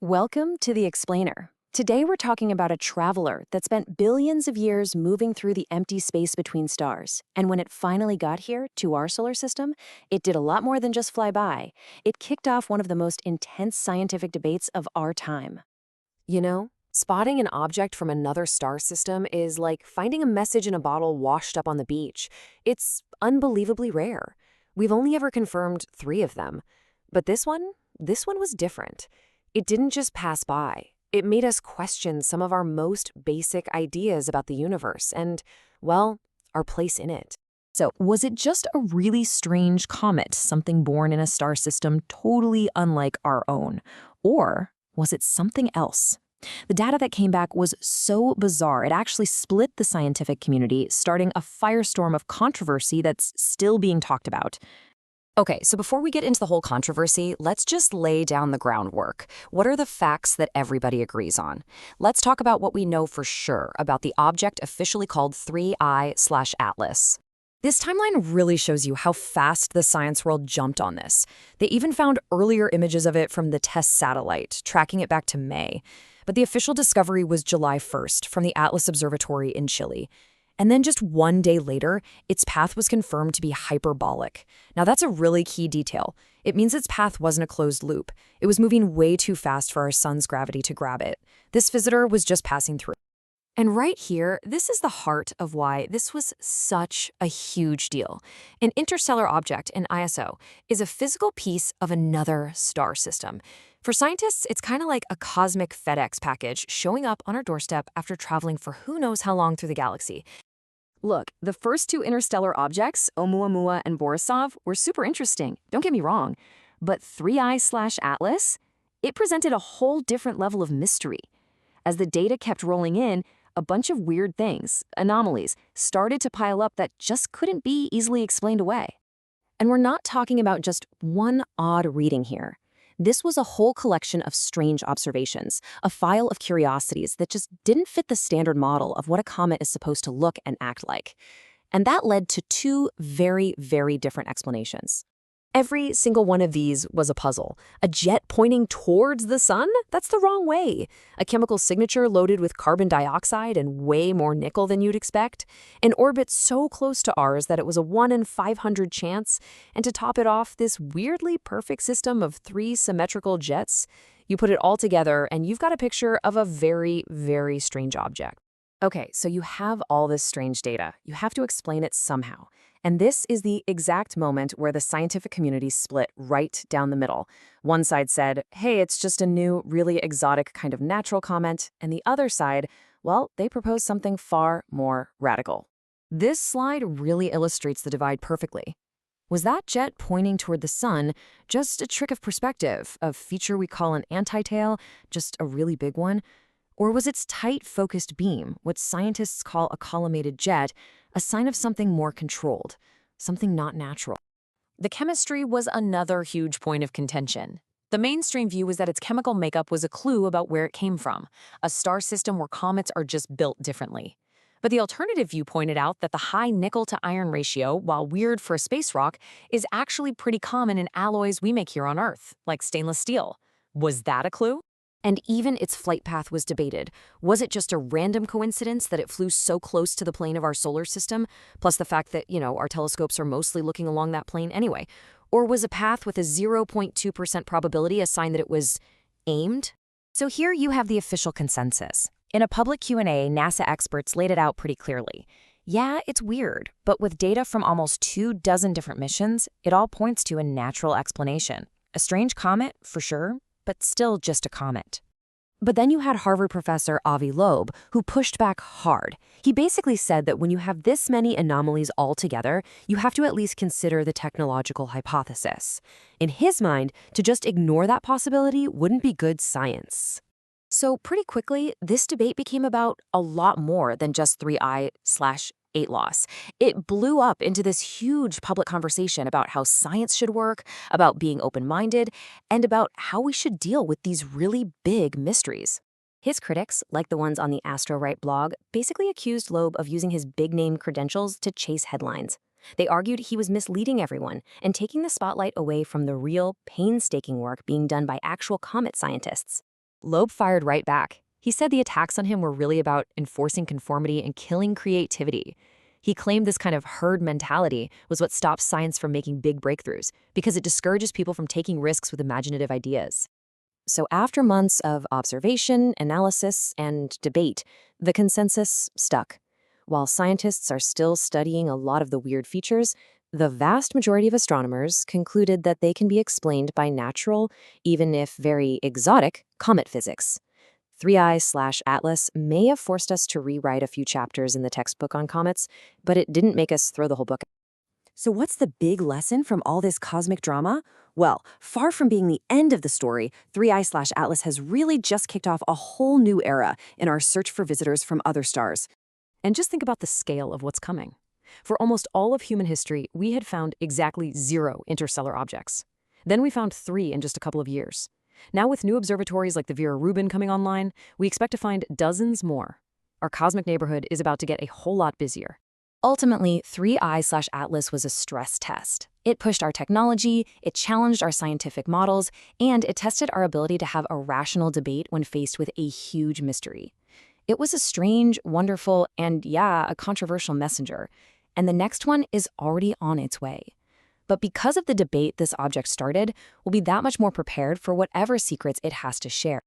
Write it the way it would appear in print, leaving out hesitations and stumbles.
Welcome to The Explainer. Today we're talking about a traveler that spent billions of years moving through the empty space between stars. And when it finally got here, to our solar system, it did a lot more than just fly by. It kicked off one of the most intense scientific debates of our time. Spotting an object from another star system is like finding a message in a bottle washed up on the beach. It's unbelievably rare. We've only ever confirmed 3 of them. But this one was different. It didn't just pass by. It made us question some of our most basic ideas about the universe and, well, our place in it. So, was it just a really strange comet, something born in a star system totally unlike our own? Or was it something else? The data that came back was so bizarre, it actually split the scientific community, starting a firestorm of controversy that's still being talked about. Okay, so before we get into the whole controversy, let's just lay down the groundwork. What are the facts that everybody agrees on? Let's talk about what we know for sure about the object officially called 3I/Atlas. This timeline really shows you how fast the science world jumped on this. They even found earlier images of it from the TESS satellite, tracking it back to May. But the official discovery was July 1st from the Atlas Observatory in Chile. And then just 1 day later, its path was confirmed to be hyperbolic. Now that's a really key detail. It means its path wasn't a closed loop. It was moving way too fast for our sun's gravity to grab it. This visitor was just passing through. And right here, this is the heart of why this was such a huge deal. An interstellar object, an ISO, is a physical piece of another star system. For scientists, it's kind of like a cosmic FedEx package showing up on our doorstep after traveling for who knows how long through the galaxy. Look, the first 2 interstellar objects, Oumuamua and Borisov, were super interesting, don't get me wrong. But 3I/Atlas? It presented a whole different level of mystery. As the data kept rolling in, a bunch of weird things, anomalies, started to pile up that just couldn't be easily explained away. And we're not talking about just one odd reading here. This was a whole collection of strange observations, a file of curiosities that just didn't fit the standard model of what a comet is supposed to look and act like. And that led to 2 very, very different explanations. Every single one of these was a puzzle. A jet pointing towards the sun? That's the wrong way. A chemical signature loaded with carbon dioxide and way more nickel than you'd expect. An orbit so close to ours that it was a 1 in 500 chance. And to top it off, this weirdly perfect system of 3 symmetrical jets. You put it all together and you've got a picture of a very, very strange object. Okay, so you have all this strange data. You have to explain it somehow. And this is the exact moment where the scientific community split right down the middle. One side said, hey, it's just a new, really exotic kind of natural comet. And the other side, well, they proposed something far more radical. This slide really illustrates the divide perfectly. Was that jet pointing toward the sun just a trick of perspective, a feature we call an antitail, just a really big one? Or was its tight, focused beam, what scientists call a collimated jet, a sign of something more controlled, something not natural? The chemistry was another huge point of contention. The mainstream view was that its chemical makeup was a clue about where it came from, a star system where comets are just built differently. But the alternative view pointed out that the high nickel-to-iron ratio, while weird for a space rock, is actually pretty common in alloys we make here on Earth, like stainless steel. Was that a clue? And even its flight path was debated. Was it just a random coincidence that it flew so close to the plane of our solar system, plus the fact that, our telescopes are mostly looking along that plane anyway? Or was a path with a 0.2% probability a sign that it was aimed? So here you have the official consensus. In a public Q&A, NASA experts laid it out pretty clearly. Yeah, it's weird, but with data from almost 24 different missions, it all points to a natural explanation. A strange comet, for sure, but still just a comet. But then you had Harvard professor Avi Loeb, who pushed back hard. He basically said that when you have this many anomalies all together, you have to at least consider the technological hypothesis. In his mind, to just ignore that possibility wouldn't be good science. So pretty quickly, this debate became about a lot more than just 3I/8 loss. It blew up into this huge public conversation about how science should work, about being open-minded, and about how we should deal with these really big mysteries. His critics, like the ones on the AstroRite blog, basically accused Loeb of using his big-name credentials to chase headlines. They argued he was misleading everyone and taking the spotlight away from the real, painstaking work being done by actual comet scientists. Loeb fired right back. He said the attacks on him were really about enforcing conformity and killing creativity. He claimed this kind of herd mentality was what stops science from making big breakthroughs, because it discourages people from taking risks with imaginative ideas. So after months of observation, analysis, and debate, the consensus stuck. While scientists are still studying a lot of the weird features, the vast majority of astronomers concluded that they can be explained by natural, even if very exotic, comet physics. 3i/Atlas may have forced us to rewrite a few chapters in the textbook on comets, but it didn't make us throw the whole book. So what's the big lesson from all this cosmic drama? Well, far from being the end of the story, 3i/Atlas has really just kicked off a whole new era in our search for visitors from other stars. And just think about the scale of what's coming. For almost all of human history, we had found exactly 0 interstellar objects. Then we found 3 in just a couple of years. Now with new observatories like the Vera Rubin coming online, we expect to find dozens more. Our cosmic neighborhood is about to get a whole lot busier. Ultimately, 3i/Atlas was a stress test. It pushed our technology, it challenged our scientific models, and it tested our ability to have a rational debate when faced with a huge mystery. It was a strange, wonderful, and a controversial messenger. And the next one is already on its way. But because of the debate this object started, we'll be that much more prepared for whatever secrets it has to share.